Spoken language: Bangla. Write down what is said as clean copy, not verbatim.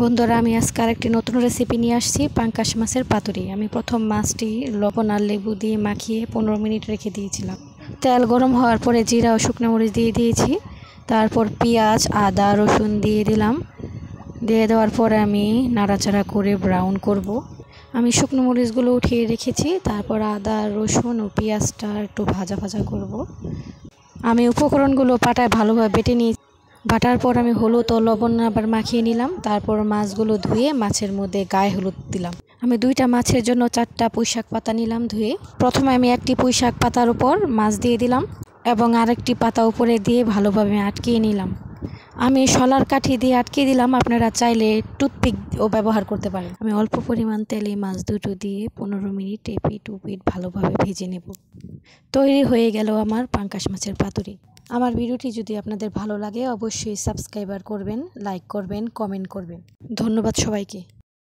বন্ধুরা, আমি আজকে আরেকটি নতুন রেসিপি নিয়ে আসছি, পাঙ্গাস মাছের পাতুরি। আমি প্রথম মাছটি লবণ আর লেবু দিয়ে মাখিয়ে 15 মিনিট রেখে দিয়েছিলাম। তেল গরম হওয়ার পরে জিরা ও শুকনো মরিচ দিয়ে দিয়েছি। তারপর পেঁয়াজ, আদা, রসুন দিয়ে দিলাম। দিয়ে দেওয়ার পরে আমি নাড়াচাড়া করে ব্রাউন করব। আমি শুকনো মরিচগুলো উঠিয়ে রেখেছি। তারপর আদা, রসুন ও পেঁয়াজটা একটু ভাজা ভাজা করব। আমি উপকরণগুলো পাটায় ভালোভাবে বেটে নিয়ে বাটার পর আমি হলুদ ও লবণ আবার মাখিয়ে নিলাম। তারপর মাছগুলো ধুয়ে মাছের মধ্যে গায়ে হলুদ দিলাম। আমি 2টা মাছের জন্য 4টা পুঁইশাক পাতা নিলাম ধুয়ে। প্রথমে আমি একটি পুঁইশাক পাতার উপর মাছ দিয়ে দিলাম এবং আরেকটি পাতা উপরে দিয়ে ভালোভাবে আটকিয়ে নিলাম। আমি শলার কাঠি দিয়ে আটকিয়ে দিলাম, আপনারা চাইলে টুথপিকও ব্যবহার করতে পারেন। আমি অল্প পরিমাণ তেলে মাছ দুটো দিয়ে 15 মিনিট এপিট ওপিট ভালোভাবে ভেজে নেব। তৈরি হয়ে গেল আমার পাঙ্গাস মাছের পাতুরি। আমার ভিডিওটি যদি আপনাদের ভালো লাগে অবশ্যই সাবস্ক্রাইব করবেন, লাইক করবেন, কমেন্ট করবেন। ধন্যবাদ সবাইকে।